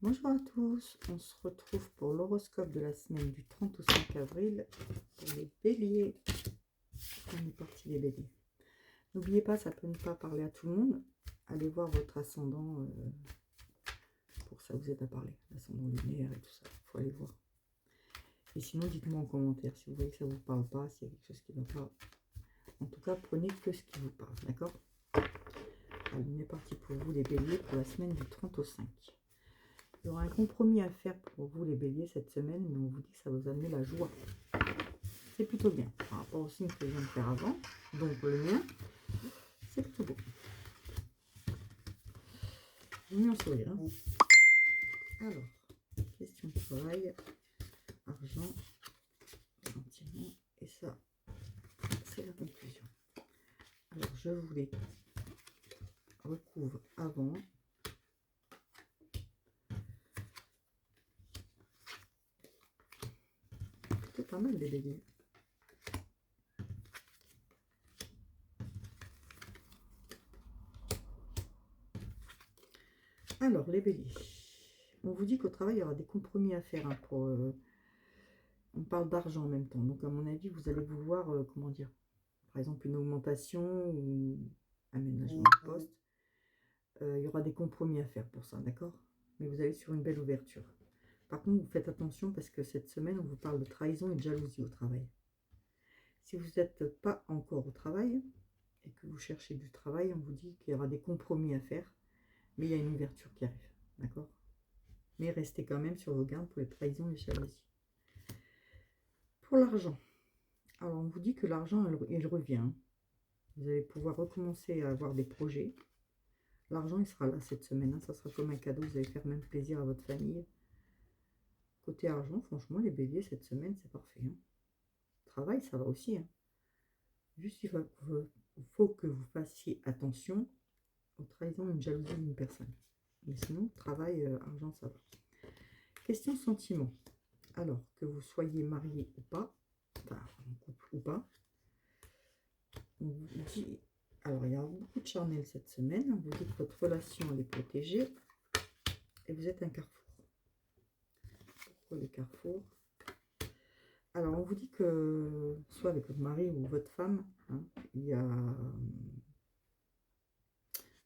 Bonjour à tous, on se retrouve pour l'horoscope de la semaine du 30 au 5 avril pour les béliers. On est parti les béliers. N'oubliez pas, ça peut ne pas parler à tout le monde. Allez voir votre ascendant pour que ça vous aide à parler. L'ascendant lunaire et tout ça, il faut aller voir. Et sinon, dites-moi en commentaire si vous voyez que ça ne vous parle pas, s'il y a quelque chose qui ne va pas. En tout cas, prenez que ce qui vous parle, d'accord? Allez, on est parti pour vous les béliers pour la semaine du 30 au 5. Il y aura un compromis à faire pour vous les béliers cette semaine, mais on vous dit que ça va vous amener la joie. C'est plutôt bien par rapport au signe que je viens de faire avant. Donc le mien, c'est plutôt beau. J'ai mis en sourire. Hein. Alors, question de travail, argent, sentiment, et ça, c'est la conclusion. Alors je vous les recouvre avant. C'est pas mal les béliers. Alors, les béliers, on vous dit qu'au travail, il y aura des compromis à faire. Hein, on parle d'argent en même temps. Donc, à mon avis, vous allez vouloir, comment dire, par exemple, une augmentation ou aménagement de poste. Il y aura des compromis à faire pour ça, d'accord? Mais vous allez sur une belle ouverture. Par contre, vous faites attention parce que cette semaine, on vous parle de trahison et de jalousie au travail. Si vous n'êtes pas encore au travail et que vous cherchez du travail, on vous dit qu'il y aura des compromis à faire. Mais il y a une ouverture qui arrive, d'accord? Mais restez quand même sur vos gardes pour les trahisons et les jalousies. Pour l'argent, alors on vous dit que l'argent, il revient. Vous allez pouvoir recommencer à avoir des projets. L'argent, il sera là cette semaine. Hein. Ça sera comme un cadeau. Vous allez faire même plaisir à votre famille. Côté argent, franchement, les béliers, cette semaine, c'est parfait. Hein. Travail, ça va aussi. Hein. Juste, il faut que vous fassiez attention aux trahisons et une jalousie d'une personne. Mais sinon, travail, argent, ça va. Question sentiment. Alors, que vous soyez marié ou pas, enfin, en couple ou pas, on vous dit... Alors, il y a beaucoup de charnel cette semaine. On vous dit que votre relation, elle est protégée. Et vous êtes un carrefour. Pourquoi le carrefour? Alors, on vous dit que, soit avec votre mari ou votre femme, hein,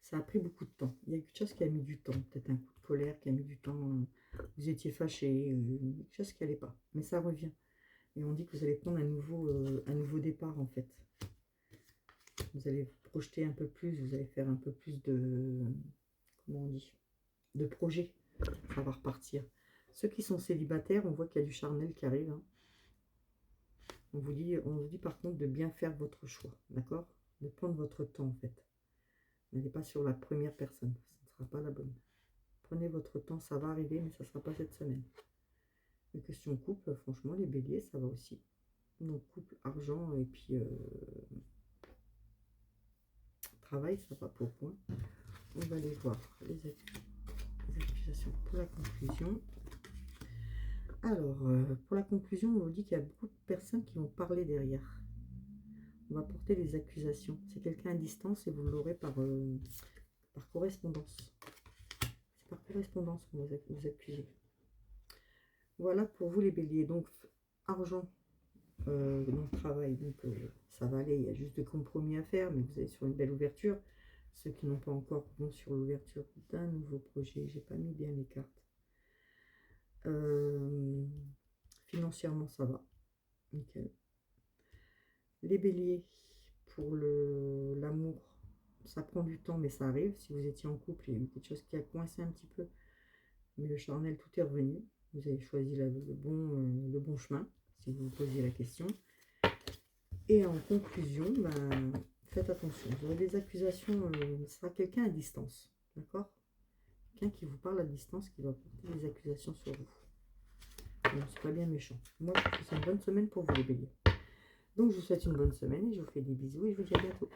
ça a pris beaucoup de temps. Il y a quelque chose qui a mis du temps. Peut-être un coup de colère qui a mis du temps. Vous étiez fâché. Quelque chose qui n'allait pas. Mais ça revient. Et on dit que vous allez prendre un nouveau départ, en fait. Vous allez vous projeter un peu plus. Vous allez faire un peu plus de... Comment on dit? De projets. Ça va repartir. Ceux qui sont célibataires, on voit qu'il y a du charnel qui arrive. Hein. On vous dit par contre de bien faire votre choix. D'accord? De prendre votre temps, en fait. N'allez pas sur la première personne. Ce ne sera pas la bonne. Prenez votre temps. Ça va arriver, mais ça ne sera pas cette semaine. Les questions couple, franchement, les béliers, ça va aussi. Donc, couple, argent, et puis travail, ça va pour point. On va aller voir les accusations pour la conclusion. Alors, pour la conclusion, on vous dit qu'il y a beaucoup de personnes qui vont parler derrière. On va porter des accusations. C'est quelqu'un à distance et vous l'aurez par correspondance. C'est par correspondance qu'on va vous accuser. Voilà pour vous les béliers. Donc, argent dans le travail, donc ça va aller. Il y a juste des compromis à faire, mais vous êtes sur une belle ouverture. Ceux qui n'ont pas encore vont sur l'ouverture d'un nouveau projet. J'ai pas mis bien les cartes. Financièrement, ça va. Nickel. Les béliers, pour l'amour, ça prend du temps, mais ça arrive. Si vous étiez en couple, il y a eu quelque chose qui a coincé un petit peu. Mais le charnel, tout est revenu. Vous avez choisi le bon chemin, si vous vous posiez la question. Et en conclusion, faites attention. Vous aurez des accusations, ce sera quelqu'un à distance. D'accord? Quelqu'un qui vous parle à distance, qui va porter des accusations sur vous. Donc, c'est pas bien méchant. Moi, je trouve que c'est une bonne semaine pour vous, les béliers. Donc, je vous souhaite une bonne semaine et je vous fais des bisous et je vous dis à bientôt.